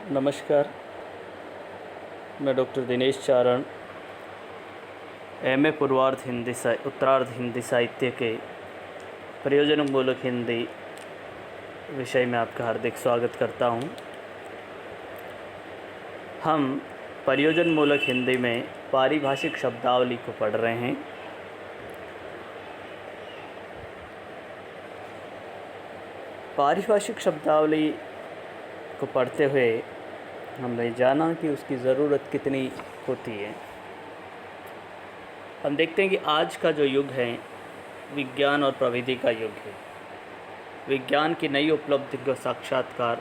नमस्कार। मैं डॉक्टर दिनेश चारण, एमए पूर्वार्ध उत्तरार्ध हिंदी साहित्य के प्रयोजनमूलक हिंदी विषय में आपका हार्दिक स्वागत करता हूं। हम प्रयोजनमूलक हिंदी में पारिभाषिक शब्दावली को पढ़ रहे हैं। पारिभाषिक शब्दावली को पढ़ते हुए हमने जाना कि उसकी ज़रूरत कितनी होती है। हम देखते हैं कि आज का जो युग है विज्ञान और प्रविधि का युग है। विज्ञान की नई उपलब्धि का साक्षात्कार,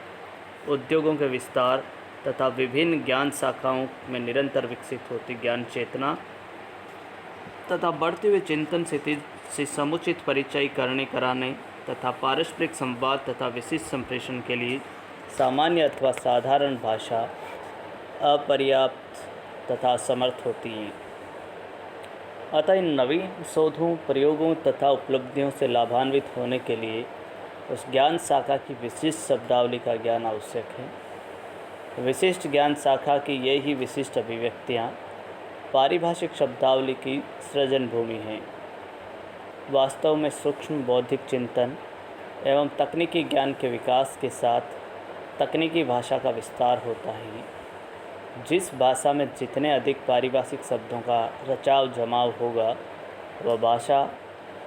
उद्योगों के विस्तार तथा विभिन्न ज्ञान शाखाओं में निरंतर विकसित होती ज्ञान चेतना तथा बढ़ते हुए चिंतन से समुचित परिचय कराने तथा पारस्परिक संवाद तथा विशिष्ट संप्रेषण के लिए सामान्य अथवा साधारण भाषा अपर्याप्त तथा असमर्थ होती हैं। अतः इन नवीन शोधों, प्रयोगों तथा उपलब्धियों से लाभान्वित होने के लिए उस ज्ञान शाखा की विशिष्ट शब्दावली का ज्ञान आवश्यक है। विशिष्ट ज्ञान शाखा की ये ही विशिष्ट अभिव्यक्तियाँ पारिभाषिक शब्दावली की सृजन भूमि हैं। वास्तव में सूक्ष्म बौद्धिक चिंतन एवं तकनीकी ज्ञान के विकास के साथ तकनीकी भाषा का विस्तार होता है। जिस भाषा में जितने अधिक पारिभाषिक शब्दों का रचाव जमाव होगा, वह भाषा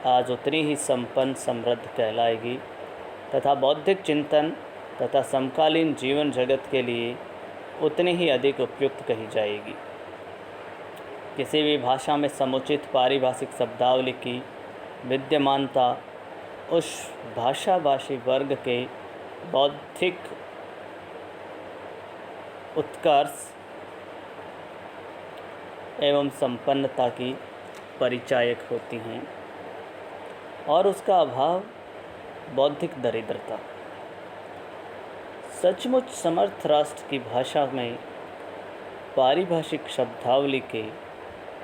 आज उतनी ही संपन्न समृद्ध कहलाएगी तथा बौद्धिक चिंतन तथा समकालीन जीवन जगत के लिए उतनी ही अधिक उपयुक्त कही जाएगी। किसी भी भाषा में समुचित पारिभाषिक शब्दावली की विद्यमानता उस भाषाभाषी वर्ग के बौद्धिक उत्कर्ष एवं संपन्नता की परिचायक होती हैं और उसका अभाव बौद्धिक दरिद्रता। सचमुच समर्थ राष्ट्र की भाषा में पारिभाषिक शब्दावली के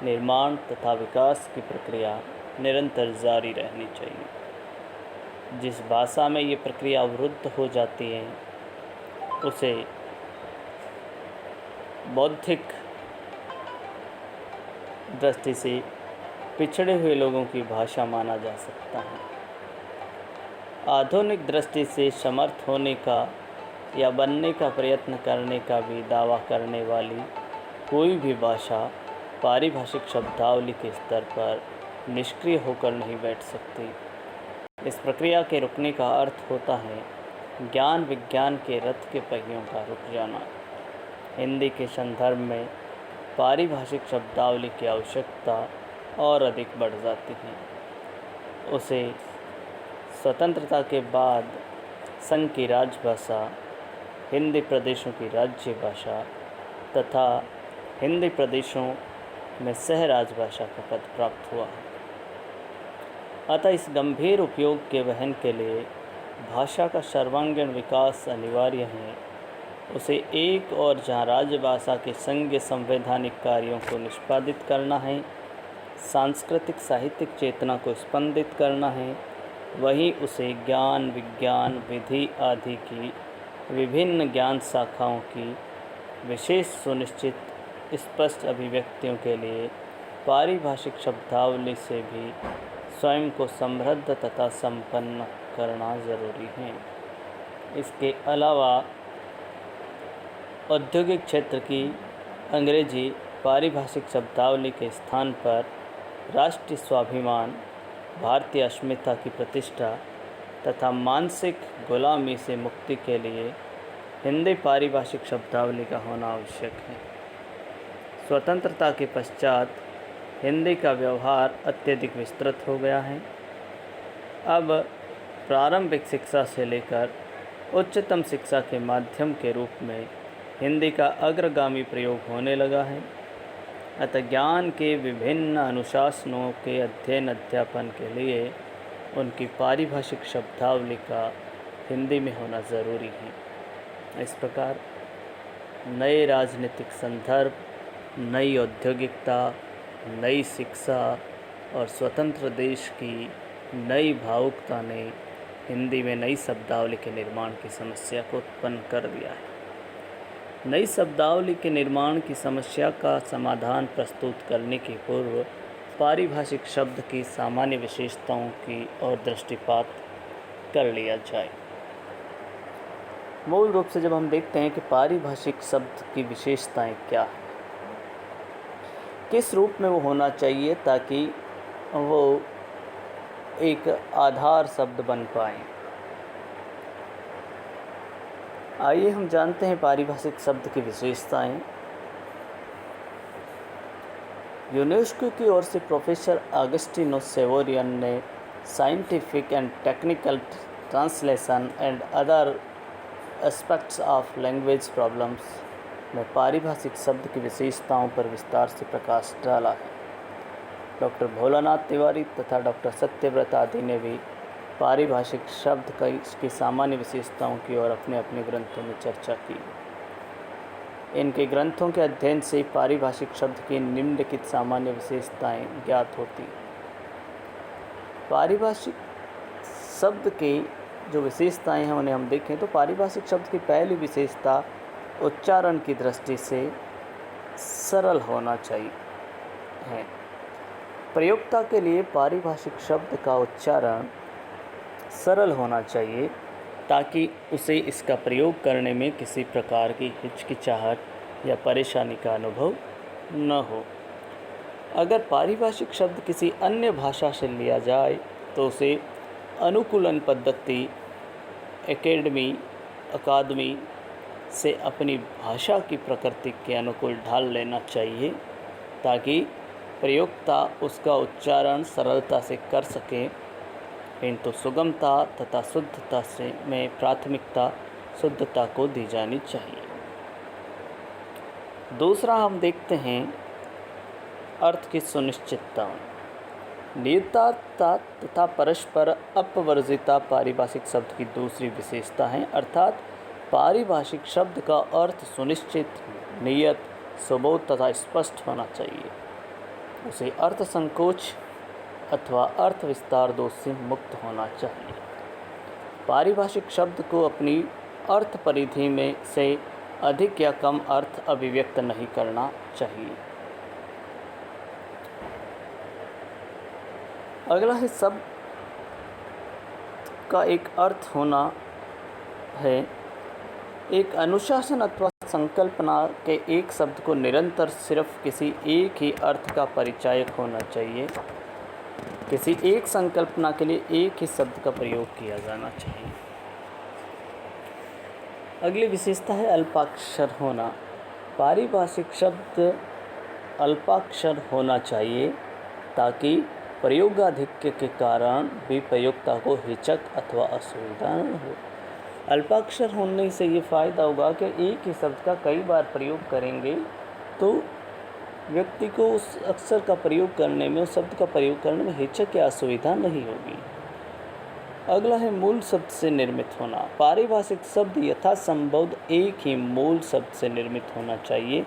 निर्माण तथा विकास की प्रक्रिया निरंतर जारी रहनी चाहिए। जिस भाषा में ये प्रक्रिया अवरुद्ध हो जाती है उसे बौद्धिक दृष्टि से पिछड़े हुए लोगों की भाषा माना जा सकता है। आधुनिक दृष्टि से समर्थ होने का या बनने का प्रयत्न करने का भी दावा करने वाली कोई भी भाषा पारिभाषिक शब्दावली के स्तर पर निष्क्रिय होकर नहीं बैठ सकती। इस प्रक्रिया के रुकने का अर्थ होता है ज्ञान विज्ञान के रथ के पहियों का रुक जाना। हिंदी के संदर्भ में पारिभाषिक शब्दावली की आवश्यकता और अधिक बढ़ जाती है। उसे स्वतंत्रता के बाद संघ की राजभाषा, हिंदी प्रदेशों की राज्य भाषा तथा हिंदी प्रदेशों में सह राजभाषा का पद प्राप्त हुआ है। अतः इस गंभीर उपयोग के वहन के लिए भाषा का सर्वांगीण विकास अनिवार्य है। उसे एक और जहाँ राजभाषा के संघीय संवैधानिक कार्यों को निष्पादित करना है, सांस्कृतिक साहित्यिक चेतना को स्पंदित करना है, वहीं उसे ज्ञान विज्ञान विधि आदि की विभिन्न ज्ञान शाखाओं की विशेष सुनिश्चित स्पष्ट अभिव्यक्तियों के लिए पारिभाषिक शब्दावली से भी स्वयं को समृद्ध तथा संपन्न करना ज़रूरी है। इसके अलावा औद्योगिक क्षेत्र की अंग्रेजी पारिभाषिक शब्दावली के स्थान पर राष्ट्रीय स्वाभिमान, भारतीय अस्मिता की प्रतिष्ठा तथा मानसिक गुलामी से मुक्ति के लिए हिंदी पारिभाषिक शब्दावली का होना आवश्यक है। स्वतंत्रता के पश्चात हिंदी का व्यवहार अत्यधिक विस्तृत हो गया है। अब प्रारंभिक शिक्षा से लेकर उच्चतम शिक्षा के माध्यम के रूप में हिंदी का अग्रगामी प्रयोग होने लगा है। अतः ज्ञान के विभिन्न अनुशासनों के अध्ययन अध्यापन के लिए उनकी पारिभाषिक शब्दावली का हिंदी में होना ज़रूरी है। इस प्रकार नए राजनीतिक संदर्भ, नई औद्योगिकता, नई शिक्षा और स्वतंत्र देश की नई भावुकता ने हिंदी में नई शब्दावली के निर्माण की समस्या को उत्पन्न कर दिया है। नई शब्दावली के निर्माण की समस्या का समाधान प्रस्तुत करने के पूर्व पारिभाषिक शब्द की सामान्य विशेषताओं की ओर दृष्टिपात कर लिया जाए। मूल रूप से जब हम देखते हैं कि पारिभाषिक शब्द की विशेषताएं क्या हैं, किस रूप में वो होना चाहिए ताकि वो एक आधार शब्द बन पाए, आइए हम जानते हैं पारिभाषिक शब्द की विशेषताएं। यूनेस्को की ओर से प्रोफेसर अगस्टिनो सेवोरियन ने scientific and technical translation and other aspects of language problems में पारिभाषिक शब्द की विशेषताओं पर विस्तार से प्रकाश डाला है। डॉक्टर भोलानाथ तिवारी तथा डॉक्टर सत्यव्रत आदि ने भी पारिभाषिक शब्द की सामान्य विशेषताओं की ओर अपने अपने ग्रंथों में चर्चा की। इनके ग्रंथों के अध्ययन से पारिभाषिक शब्द की निम्नलिखित सामान्य विशेषताएं ज्ञात होती। पारिभाषिक शब्द की जो विशेषताएं हैं उन्हें हम देखें तो पारिभाषिक शब्द की पहली विशेषता उच्चारण की दृष्टि से सरल होना चाहिए है। प्रयोक्ता के लिए पारिभाषिक शब्द का उच्चारण सरल होना चाहिए ताकि उसे इसका प्रयोग करने में किसी प्रकार की हिचकिचाहट या परेशानी का अनुभव न हो। अगर पारिभाषिक शब्द किसी अन्य भाषा से लिया जाए तो उसे अनुकूलन पद्धति अकादमी से अपनी भाषा की प्रकृति के अनुकूल ढाल लेना चाहिए ताकि प्रयोक्ता उसका उच्चारण सरलता से कर सके, किंतु सुगमता तथा शुद्धता से में प्राथमिकता शुद्धता को दी जानी चाहिए। दूसरा हम देखते हैं अर्थ की सुनिश्चितता। नियतता तथा परस्पर अपवर्जिता पारिभाषिक शब्द की दूसरी विशेषता है, अर्थात पारिभाषिक शब्द का अर्थ सुनिश्चित, नियत, सुबोध तथा स्पष्ट होना चाहिए। उसे अर्थ संकोच अथवा अर्थ विस्तार दोष से मुक्त होना चाहिए। पारिभाषिक शब्द को अपनी अर्थ परिधि में से अधिक या कम अर्थ अभिव्यक्त नहीं करना चाहिए। अगला है शब्द का एक अर्थ होना है। एक अनुशासन अथवा संकल्पना के एक शब्द को निरंतर सिर्फ किसी एक ही अर्थ का परिचायक होना चाहिए। किसी एक संकल्पना के लिए एक ही शब्द का प्रयोग किया जाना चाहिए। अगली विशेषता है अल्पाक्षर होना। पारिभाषिक शब्द अल्पाक्षर होना चाहिए ताकि प्रयोगाधिक्य के कारण भी प्रयोक्ता को हिचक अथवा असुविधा न हो। अल्पाक्षर होने से ये फ़ायदा होगा कि एक ही शब्द का कई बार प्रयोग करेंगे तो व्यक्ति को उस अक्षर का प्रयोग करने में, उस शब्द का प्रयोग करने में हिचक या असुविधा नहीं होगी। अगला है मूल शब्द से निर्मित होना। पारिभाषिक शब्द यथासंभव एक ही मूल शब्द से निर्मित होना चाहिए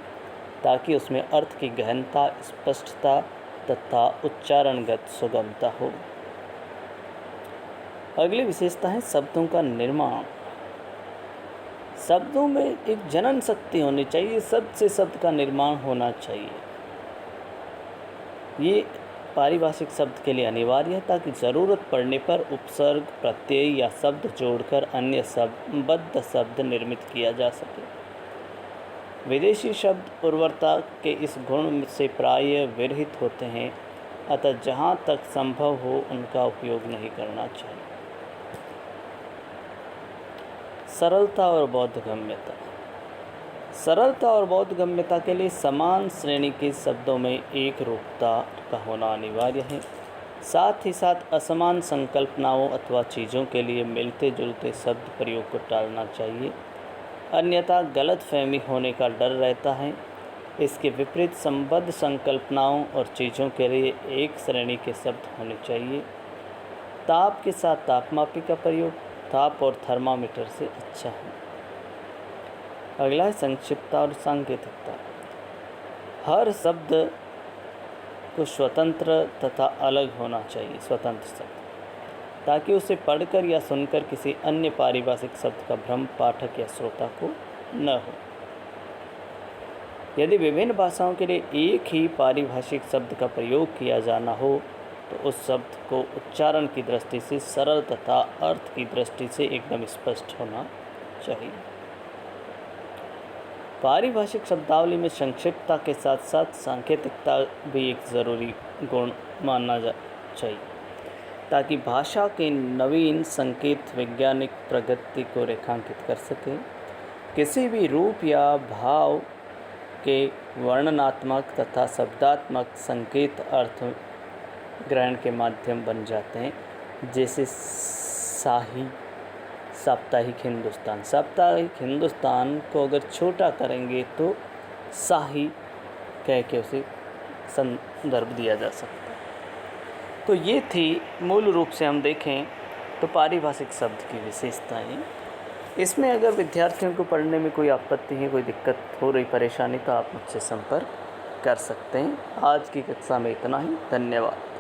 ताकि उसमें अर्थ की गहनता, स्पष्टता तथा उच्चारणगत सुगमता हो। अगली विशेषता है शब्दों का निर्माण। शब्दों में एक जनन शक्ति होनी चाहिए, शब्द से शब्द का निर्माण होना चाहिए। ये पारिभाषिक शब्द के लिए अनिवार्य है ताकि ज़रूरत पड़ने पर उपसर्ग, प्रत्यय या शब्द जोड़कर अन्य शब्दबद्ध शब्द निर्मित किया जा सके। विदेशी शब्द उर्वरता के इस गुण से प्रायः विरहित होते हैं, अतः जहाँ तक संभव हो उनका उपयोग नहीं करना चाहिए। सरलता और बोधगम्यता। सरलता और बोधगम्यता के लिए समान श्रेणी के शब्दों में एक रूपता का होना अनिवार्य है। साथ ही साथ असमान संकल्पनाओं अथवा चीज़ों के लिए मिलते जुलते शब्द प्रयोग को टालना चाहिए, अन्यथा गलतफहमी होने का डर रहता है। इसके विपरीत संबद्ध संकल्पनाओं और चीज़ों के लिए एक श्रेणी के शब्द होने चाहिए। ताप के साथ तापमापी का प्रयोग ताप और थर्मामीटर से अच्छा है। अगला है संक्षिप्तता और सांकेतिकता। हर शब्द को स्वतंत्र तथा अलग होना चाहिए, स्वतंत्र शब्द, ताकि उसे पढ़कर या सुनकर किसी अन्य पारिभाषिक शब्द का भ्रम पाठक या श्रोता को न हो। यदि विभिन्न भाषाओं के लिए एक ही पारिभाषिक शब्द का प्रयोग किया जाना हो तो उस शब्द को उच्चारण की दृष्टि से सरल तथा अर्थ की दृष्टि से एकदम स्पष्ट होना चाहिए। पारिभाषिक शब्दावली में संक्षिप्तता के साथ साथ सांकेतिकता भी एक ज़रूरी गुण मानना चाहिए ताकि भाषा के नवीन संकेत वैज्ञानिक प्रगति को रेखांकित कर सकें। किसी भी रूप या भाव के वर्णनात्मक तथा शब्दात्मक संकेत अर्थ ग्रहण के माध्यम बन जाते हैं, जैसे साप्ताहिक हिंदुस्तान को अगर छोटा करेंगे तो शाही कह के उसे संदर्भ दिया जा सकता है। तो ये थी मूल रूप से हम देखें तो पारिभाषिक शब्द की विशेषताएं। इसमें अगर विद्यार्थियों को पढ़ने में कोई आपत्ति है, कोई दिक्कत हो रही, परेशानी, तो आप मुझसे संपर्क कर सकते हैं। आज की कक्षा में इतना ही। धन्यवाद।